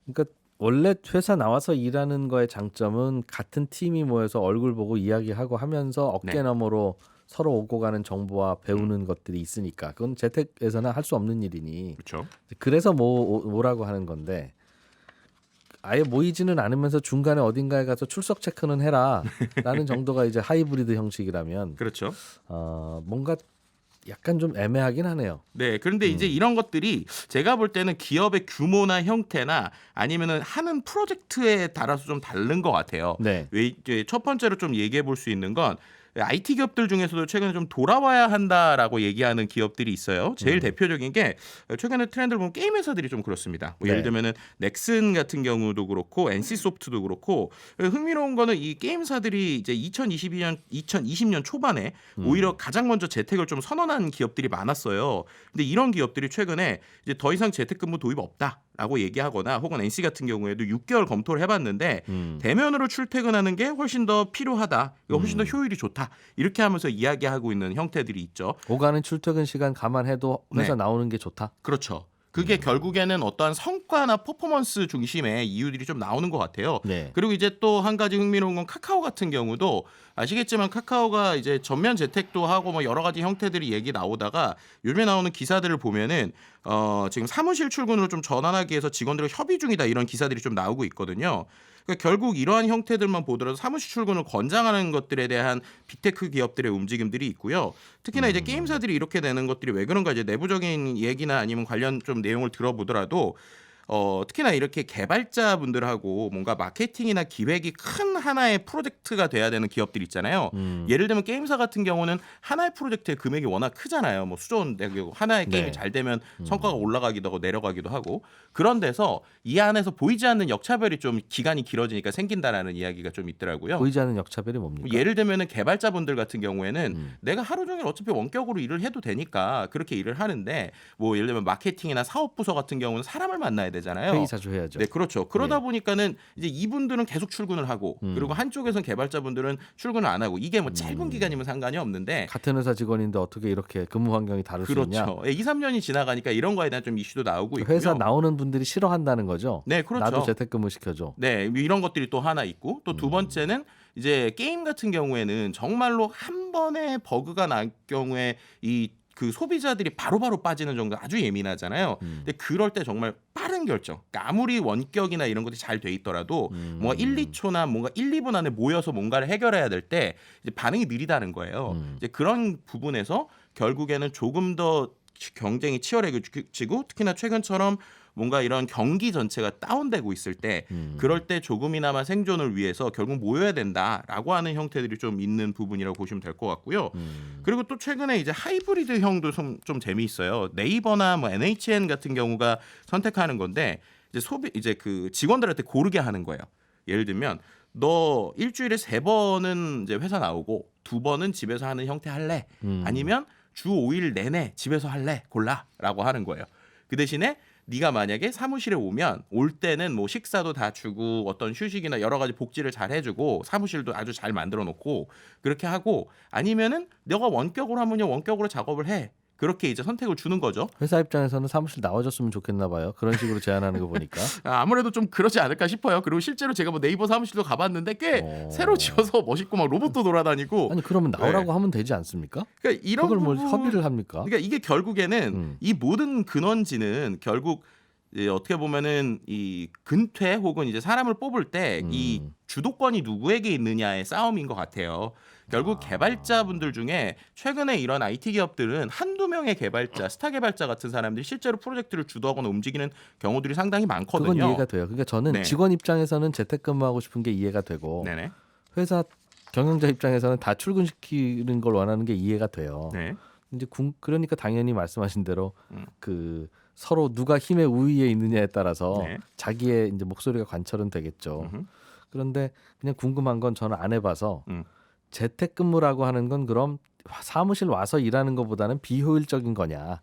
그러니까 원래 회사 나와서 일하는 거의 장점은 같은 팀이 모여서 얼굴 보고 이야기하고 하면서 어깨 네. 너머로 서로 오고 가는 정보와 배우는 것들이 있으니까 그건 재택에서는 할 수 없는 일이니 그렇죠. 그래서 뭐라고 하는 건데 아예 모이지는 않으면서 중간에 어딘가에 가서 출석 체크는 해라라는 정도가 이제 하이브리드 형식이라면 그렇죠. 뭔가 약간 좀 애매하긴 하네요. 네, 그런데 이제 이런 것들이 제가 볼 때는 기업의 규모나 형태나 아니면은 하는 프로젝트에 따라서 좀 다른 것 같아요. 네. 왜 이제 첫 번째로 좀 얘기해 볼 수 있는 건 IT 기업들 중에서도 최근에 좀 돌아와야 한다라고 얘기하는 기업들이 있어요. 제일 대표적인 게 최근에 트렌드를 보면 게임 회사들이 좀 그렇습니다. 뭐 예를 네. 들면은 넥슨 같은 경우도 그렇고 NC 소프트도 그렇고 흥미로운 거는 이 게임사들이 이제 2020년 초반에 오히려 가장 먼저 재택을 좀 선언한 기업들이 많았어요. 근데 이런 기업들이 최근에 이제 더 이상 재택근무 도입 없다라고 얘기하거나 혹은 NC 같은 경우에도 6개월 검토를 해봤는데 대면으로 출퇴근하는 게 훨씬 더 필요하다, 이거 훨씬 더 효율이 좋다 이렇게 하면서 이야기하고 있는 형태들이 있죠. 오가는 출퇴근 시간 감안해도 회사 네. 나오는 게 좋다. 그렇죠. 그게 결국에는 어떠한 성과나 퍼포먼스 중심의 이유들이 좀 나오는 것 같아요. 네. 그리고 이제 또 한 가지 흥미로운 건 카카오 같은 경우도 아시겠지만 카카오가 이제 전면 재택도 하고 뭐 여러 가지 형태들이 얘기 나오다가 요즘에 나오는 기사들을 보면은 지금 사무실 출근으로 좀 전환하기 위해서 직원들과 협의 중이다 이런 기사들이 좀 나오고 있거든요. 그러니까 결국 이러한 형태들만 보더라도 사무실 출근을 권장하는 것들에 대한 빅테크 기업들의 움직임들이 있고요. 특히나 이제 게임사들이 이렇게 되는 것들이 왜 그런가 이제 내부적인 얘기나 아니면 관련 좀 내용을 들어보더라도 특히나 이렇게 개발자분들하고 뭔가 마케팅이나 기획이 큰 하나의 프로젝트가 돼야 되는 기업들 있잖아요. 예를 들면 게임사 같은 경우는 하나의 프로젝트의 금액이 워낙 크잖아요. 뭐 수조원 내고 하나의 게임이 네. 잘 되면 성과가 올라가기도 하고 내려가기도 하고 그런 데서 이 안에서 보이지 않는 역차별이 좀 기간이 길어지니까 생긴다라는 이야기가 좀 있더라고요. 보이지 않는 역차별이 뭡니까? 예를 들면은 개발자분들 같은 경우에는 내가 하루 종일 어차피 원격으로 일을 해도 되니까 그렇게 일을 하는데 뭐 예를 들면 마케팅이나 사업 부서 같은 경우는 사람을 만나야 되잖아요. 회의 자주 해야죠. 네, 그렇죠. 그러다 예. 보니까는 이제 이분들은 계속 출근을 하고 그리고 한쪽에선 개발자분들은 출근을 안 하고 이게 뭐 짧은 기간이면 상관이 없는데 같은 회사 직원인데 어떻게 이렇게 근무 환경이 다를 수 있냐? 그렇죠. 2, 3년이 지나가니까 이런 거에 대한 좀 이슈도 나오고 있고요. 회사 나오는 분들이 싫어한다는 거죠. 네, 그렇죠. 나도 재택근무 시켜줘. 네, 이런 것들이 또 하나 있고 또 두 번째는 이제 게임 같은 경우에는 정말로 한 번에 버그가 날 경우에 그 소비자들이 바로바로 빠지는 정도가 아주 예민하잖아요. 근데 그럴 때 정말 빠른 결정. 그러니까 아무리 원격이나 이런 것이 잘 돼 있더라도 뭔가 1, 2초나 뭔가 1, 2분 안에 모여서 뭔가를 해결해야 될 때 이제 반응이 느리다는 거예요. 이제 그런 부분에서 결국에는 조금 더 경쟁이 치열해지고 특히나 최근처럼 뭔가 이런 경기 전체가 다운되고 있을 때 그럴 때 조금이나마 생존을 위해서 결국 모여야 된다라고 하는 형태들이 좀 있는 부분이라고 보시면 될 것 같고요. 그리고 또 최근에 이제 하이브리드형도 좀 재미있어요. 네이버나 뭐 NHN 같은 경우가 선택하는 건데 이제 그 직원들한테 고르게 하는 거예요. 예를 들면 너 일주일에 3번은 이제 회사 나오고 2번은 집에서 하는 형태 할래? 아니면 주 5일 내내 집에서 할래? 골라라고 하는 거예요. 그 대신에 네가 만약에 사무실에 오면 올 때는 뭐 식사도 다 주고 어떤 휴식이나 여러 가지 복지를 잘 해주고 사무실도 아주 잘 만들어 놓고 그렇게 하고 아니면은 너가 원격으로 하면요 원격으로 작업을 해. 그렇게 이제 선택을 주는 거죠. 회사 입장에서는 사무실 나와줬으면 좋겠나 봐요. 그런 식으로 제안하는 거 보니까. 아무래도 좀 그러지 않을까 싶어요. 그리고 실제로 제가 뭐 네이버 사무실도 가봤는데 꽤 새로 지어서 멋있고 막 로봇도 돌아다니고. 아니 그러면 나오라고 하면 되지 않습니까? 그러니까 이런 그걸 뭘 협의를 합니까? 그러니까 이게 결국에는 이 모든 근원지는 결국 어떻게 보면은 이 근퇴 혹은 이제 사람을 뽑을 때 이 주도권이 누구에게 있느냐의 싸움인 것 같아요. 결국 개발자분들 중에 최근에 이런 IT 기업들은 한두 명의 개발자, 스타 개발자 같은 사람들이 실제로 프로젝트를 주도하거나 움직이는 경우들이 상당히 많거든요. 그건 이해가 돼요. 그러니까 저는 네. 직원 입장에서는 재택근무하고 싶은 게 이해가 되고 네네. 회사 경영자 입장에서는 다 출근시키는 걸 원하는 게 이해가 돼요. 네. 이제 그러니까 당연히 말씀하신 대로 그 서로 누가 힘의 우위에 있느냐에 따라서 네. 자기의 이제 목소리가 관철은 되겠죠. 그런데 그냥 궁금한 건 저는 안 해봐서 재택근무라고 하는 건 그럼 사무실 와서 일하는 것보다는 비효율적인 거냐?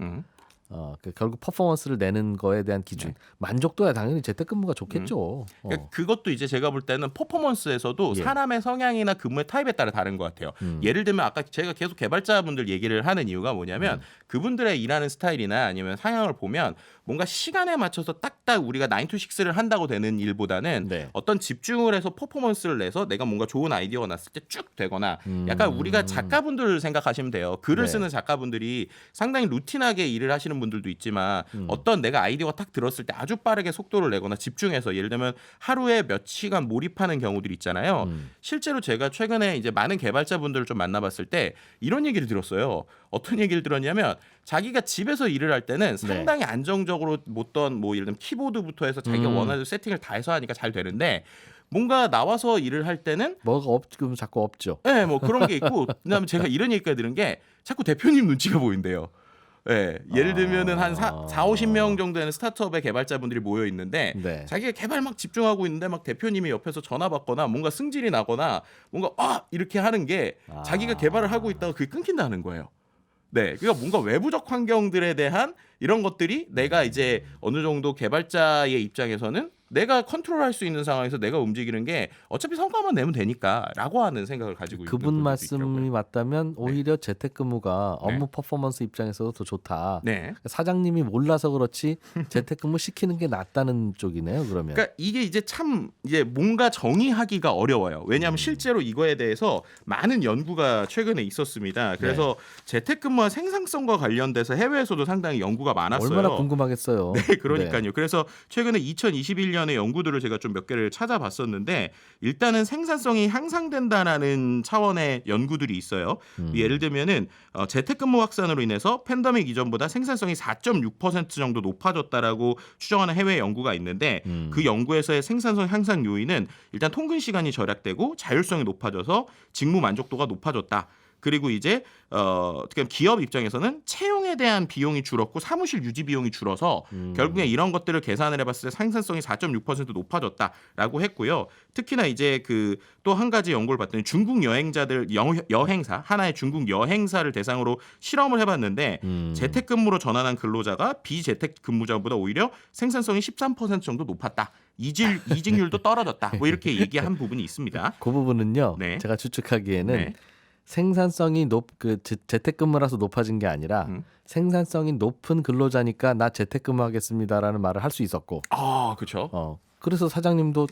결국 퍼포먼스를 내는 거에 대한 기준, 만족도야 당연히 재택근무가 좋겠죠. 그러니까 그것도 이제 제가 볼 때는 퍼포먼스에서도 예. 사람의 성향이나 근무의 타입에 따라 다른 것 같아요. 예를 들면 아까 제가 계속 개발자분들 얘기를 하는 이유가 뭐냐면 그분들의 일하는 스타일이나 아니면 상향을 보면 뭔가 시간에 맞춰서 딱딱 우리가 9 to 6를 한다고 되는 일보다는 네. 어떤 집중을 해서 퍼포먼스를 내서 내가 뭔가 좋은 아이디어가 났을 때 쭉 되거나 약간 우리가 작가분들 생각하시면 돼요. 글을 네. 쓰는 작가분들이 상당히 루틴하게 일을 하시는 분들도 있지만 어떤 내가 아이디어가 딱 들었을 때 아주 빠르게 속도를 내거나 집중해서 예를 들면 하루에 몇 시간 몰입하는 경우들이 있잖아요. 실제로 제가 최근에 이제 많은 개발자분들을 좀 만나봤을 때 이런 얘기를 들었어요. 어떤 얘기를 들었냐면 자기가 집에서 일을 할 때는 상당히 안정적으로 어떤 뭐 예를 들면 키보드부터 해서 자기가 원하는 세팅을 다 해서 하니까 잘 되는데 뭔가 나와서 일을 할 때는 뭐가 그럼 자꾸 없죠. 네, 뭐 그런 게 있고 그다음에 제가 이런 얘기까지 들은 게 자꾸 대표님 눈치가 보인대요. 예, 예를 들면은 한 40-50명 정도 되는 스타트업의 개발자분들이 모여 있는데 네. 자기가 개발 막 집중하고 있는데 막 대표님이 옆에서 전화 받거나 뭔가 승질이 나거나 뭔가 이렇게 하는 게 자기가 개발을 하고 있다가 그게 끊긴다는 거예요. 네, 그러니까 뭔가 외부적 환경들에 대한 이런 것들이 내가 이제 어느 정도 개발자의 입장에서는 내가 컨트롤할 수 있는 상황에서 내가 움직이는 게 어차피 성과만 내면 되니까라고 하는 생각을 가지고 있는 그분 분들도 말씀이 있더라고요. 맞다면 오히려 재택근무가 업무 퍼포먼스 입장에서도 더 좋다. 네. 사장님이 몰라서 그렇지 재택근무 시키는 게 낫다는 쪽이네요. 그러면. 그러니까 이게 이제 참 이제 뭔가 정의하기가 어려워요. 왜냐하면 실제로 이거에 대해서 많은 연구가 최근에 있었습니다. 그래서 재택근무와 생산성과 관련돼서 해외에서도 상당히 연구가 많았어요. 얼마나 궁금하겠어요. 네, 그러니까요. 그래서 최근에 2021년의 연구들을 제가 좀 몇 개를 찾아봤었는데 일단은 생산성이 향상된다라는 차원의 연구들이 있어요. 예를 들면은 재택근무 확산으로 인해서 팬데믹 이전보다 생산성이 4.6% 정도 높아졌다라고 추정하는 해외 연구가 있는데 그 연구에서의 생산성 향상 요인은 일단 통근 시간이 절약되고 자율성이 높아져서 직무 만족도가 높아졌다. 그리고 이제 어떻게 보면 기업 입장에서는 채용에 대한 비용이 줄었고 사무실 유지 비용이 줄어서 결국에 이런 것들을 계산을 해봤을 때 생산성이 4.6% 높아졌다라고 했고요. 특히나 이제 그 또 한 가지 연구를 봤더니 중국 여행자들 여행사 하나의 중국 여행사를 대상으로 실험을 해봤는데 재택근무로 전환한 근로자가 비재택 근무자보다 오히려 생산성이 13% 정도 높았다. 이직률도 떨어졌다. 뭐 이렇게 얘기한 부분이 있습니다. 그 부분은요. 네. 제가 추측하기에는 네. 생산성이 재택근무라서 높아진 게 아니라 생산성이 높은 근로자니까 나 재택근무하겠습니다라는 말을 할 수 있었고. 그렇죠. 그래서 사장님도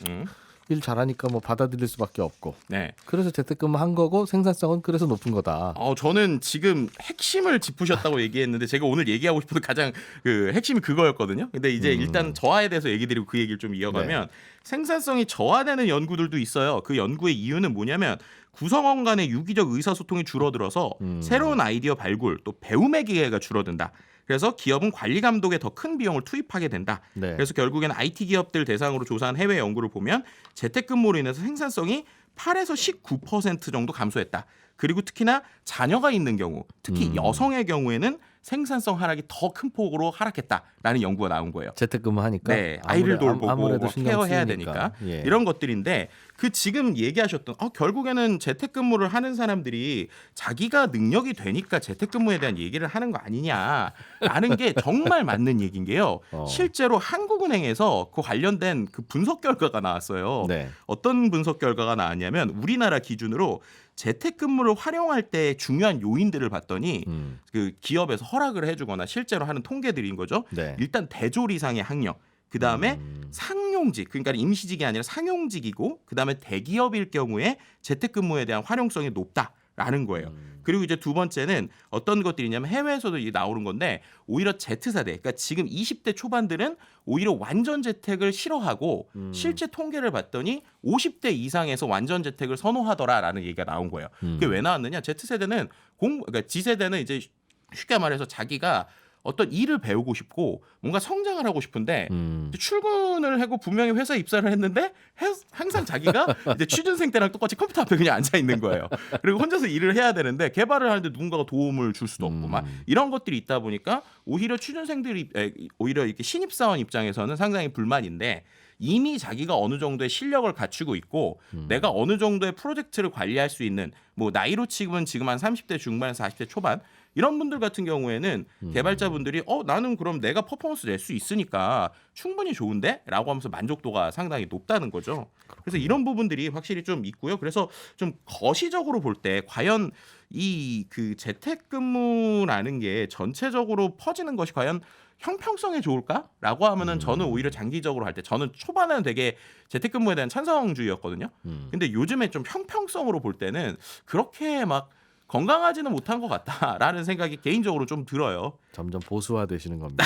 일 잘하니까 뭐 받아들일 수밖에 없고. 네. 그래서 재택근무 한 거고 생산성은 그래서 높은 거다. 저는 지금 핵심을 짚으셨다고 얘기했는데 제가 오늘 얘기하고 싶은 가장 그 핵심이 그거였거든요. 근데 이제 일단 저하에 대해서 얘기 드리고 그 얘기를 좀 이어가면 생산성이 저하되는 연구들도 있어요. 그 연구의 이유는 뭐냐면 구성원 간의 유기적 의사소통이 줄어들어서 새로운 아이디어 발굴 또 배움의 기회가 줄어든다. 그래서 기업은 관리 감독에 더 큰 비용을 투입하게 된다. 네. 그래서 결국에는 IT 기업들 대상으로 조사한 해외 연구를 보면 재택근무로 인해서 생산성이 8에서 19% 정도 감소했다. 그리고 특히나 자녀가 있는 경우, 특히 여성의 경우에는 생산성 하락이 더 큰 폭으로 하락했다라는 연구가 나온 거예요. 재택근무 하니까 네, 아이를 돌보고 아무래도 뭐 신경 케어해야 쓰이니까. 되니까 예. 이런 것들인데 그 지금 얘기하셨던 결국에는 재택근무를 하는 사람들이 자기가 능력이 되니까 재택근무에 대한 얘기를 하는 거 아니냐라는 게 정말 맞는 얘기인 게요. 실제로 한국은행에서 그 관련된 그 분석 결과가 나왔어요. 네. 어떤 분석 결과가 나왔냐면 우리나라 기준으로 재택근무를 활용할 때 중요한 요인들을 봤더니 그 기업에서 허락을 해주거나 실제로 하는 통계들인 거죠. 네. 일단 대졸 이상의 학력, 그 다음에 상용직, 그러니까 임시직이 아니라 상용직이고, 그 다음에 대기업일 경우에 재택근무에 대한 활용성이 높다라는 거예요. 그리고 이제 두 번째는 어떤 것들이냐면 해외에서도 이게 나오는 건데 오히려 Z세대, 그러니까 지금 20대 초반들은 오히려 완전 재택을 싫어하고 실제 통계를 봤더니 50대 이상에서 완전 재택을 선호하더라라는 얘기가 나온 거예요. 그게 왜 나왔느냐? Z세대는 그러니까 G세대는 이제 쉽게 말해서 자기가 어떤 일을 배우고 싶고 뭔가 성장을 하고 싶은데 출근을 하고 분명히 회사에 입사를 했는데 항상 자기가 이제 취준생 때랑 똑같이 컴퓨터 앞에 그냥 앉아 있는 거예요. 그리고 혼자서 일을 해야 되는데 개발을 하는데 누군가가 도움을 줄 수도 없고 막 이런 것들이 있다 보니까 오히려 취준생들이 오히려 이렇게 신입사원 입장에서는 상당히 불만인데 이미 자기가 어느 정도의 실력을 갖추고 있고 내가 어느 정도의 프로젝트를 관리할 수 있는 뭐 나이로 치면 지금 한 30대 중반에서 40대 초반 이런 분들 같은 경우에는 개발자분들이 나는 그럼 내가 퍼포먼스 낼 수 있으니까 충분히 좋은데? 라고 하면서 만족도가 상당히 높다는 거죠. 그래서 이런 부분들이 확실히 좀 있고요. 그래서 좀 거시적으로 볼 때 과연 이 그 재택근무라는 게 전체적으로 퍼지는 것이 과연 형평성에 좋을까라고 하면은 저는 오히려 장기적으로 할 때 저는 초반에는 되게 재택근무에 대한 찬성주의였거든요. 근데 요즘에 좀 형평성으로 볼 때는 그렇게 막 건강하지는 못한 것 같다라는 생각이 개인적으로 좀 들어요. 점점 보수화되시는 겁니다.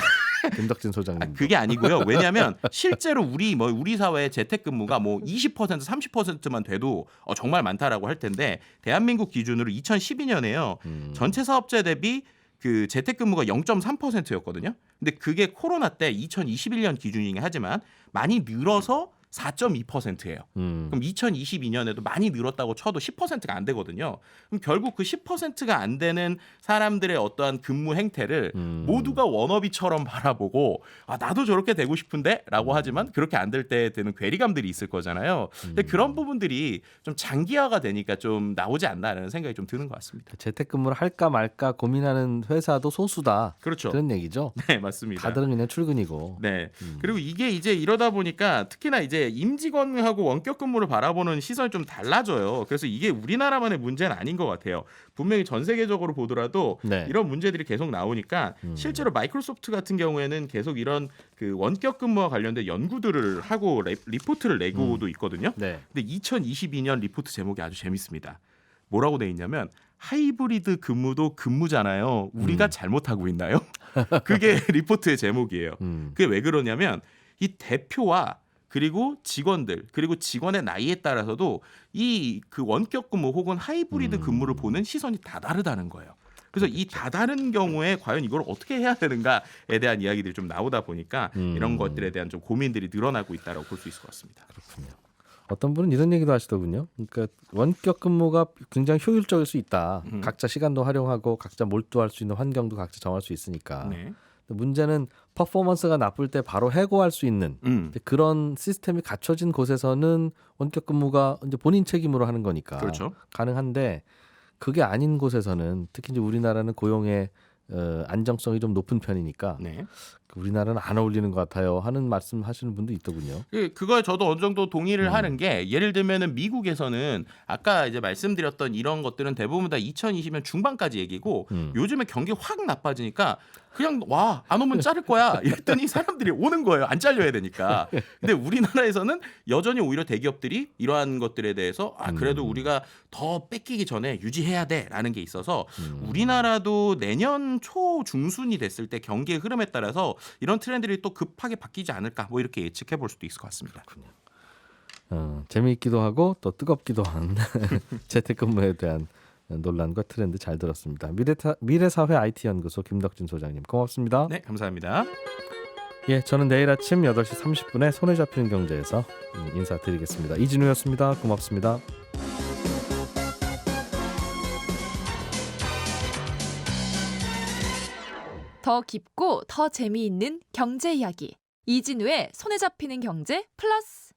김덕진 소장님. 그게 아니고요. 왜냐하면 실제로 우리 사회의 재택근무가 뭐 20% 30%만 돼도 정말 많다라고 할 텐데 대한민국 기준으로 2012년에요. 전체 사업자 대비 그 재택근무가 0.3%였거든요. 근데 그게 코로나 때 2021년 기준이긴 하지만 많이 늘어서 4.2%예요. 그럼 2022년에도 많이 늘었다고 쳐도 10%가 안 되거든요. 그럼 결국 그 10%가 안 되는 사람들의 어떠한 근무 행태를 모두가 워너비처럼 바라보고 나도 저렇게 되고 싶은데라고 하지만 그렇게 안 될 때 되는 괴리감들이 있을 거잖아요. 근데 그런 부분들이 좀 장기화가 되니까 좀 나오지 않나라는 생각이 좀 드는 것 같습니다. 재택근무를 할까 말까 고민하는 회사도 소수다. 그렇죠. 그런 얘기죠. 네, 맞습니다. 다들은 그냥 출근이고. 네. 그리고 이게 이제 이러다 보니까 특히나 이제 임직원하고 원격 근무를 바라보는 시선이 좀 달라져요. 그래서 이게 우리나라만의 문제는 아닌 것 같아요. 분명히 전 세계적으로 보더라도 네. 이런 문제들이 계속 나오니까 실제로 마이크로소프트 같은 경우에는 계속 이런 그 원격 근무와 관련된 연구들을 하고 리포트를 내고도 있거든요. 네. 근데 2022년 리포트 제목이 아주 재밌습니다. 뭐라고 돼 있냐면 하이브리드 근무도 근무잖아요. 우리가 잘못하고 있나요? 그게 리포트의 제목이에요. 그게 왜 그러냐면 이 대표와 그리고 직원들 그리고 직원의 나이에 따라서도 이 그 원격 근무 혹은 하이브리드 근무를 보는 시선이 다 다르다는 거예요. 그래서 이 다 다른 경우에 과연 이걸 어떻게 해야 되는가에 대한 이야기들이 좀 나오다 보니까 이런 것들에 대한 좀 고민들이 늘어나고 있다라고 볼 수 있을 것 같습니다. 그렇군요. 어떤 분은 이런 얘기도 하시더군요. 그러니까 원격 근무가 굉장히 효율적일 수 있다. 각자 시간도 활용하고 각자 몰두할 수 있는 환경도 각자 정할 수 있으니까. 네. 문제는 퍼포먼스가 나쁠 때 바로 해고할 수 있는 그런 시스템이 갖춰진 곳에서는 원격 근무가 이제 본인 책임으로 하는 거니까 그렇죠. 가능한데 그게 아닌 곳에서는 특히 이제 우리나라는 고용의 안정성이 좀 높은 편이니까 네. 우리나라는 안 어울리는 것 같아요 하는 말씀 하시는 분도 있더군요. 그거에 저도 어느 정도 동의를 하는 게 예를 들면은 미국에서는 아까 이제 말씀드렸던 이런 것들은 대부분 다 2020년 중반까지 얘기고 요즘에 경기 확 나빠지니까 그냥 와 안 오면 자를 거야 이랬더니 사람들이 오는 거예요. 안 잘려야 되니까. 근데 우리나라에서는 여전히 오히려 대기업들이 이러한 것들에 대해서 그래도 우리가 더 뺏기기 전에 유지해야 돼라는 게 있어서 우리나라도 내년 초 중순이 됐을 때 경기의 흐름에 따라서 이런 트렌드들이 또 급하게 바뀌지 않을까 뭐 이렇게 예측해 볼 수도 있을 것 같습니다. 재미있기도 하고 또 뜨겁기도 한 재택근무에 대한 논란과 트렌드 잘 들었습니다. 미래사회 IT연구소 김덕진 소장님 고맙습니다. 네, 감사합니다. 예, 저는 내일 아침 8시 30분에 손에 잡히는 경제에서 인사드리겠습니다. 이진우였습니다. 고맙습니다. 더 깊고 더 재미있는 경제 이야기. 이진우의 손에 잡히는 경제 플러스.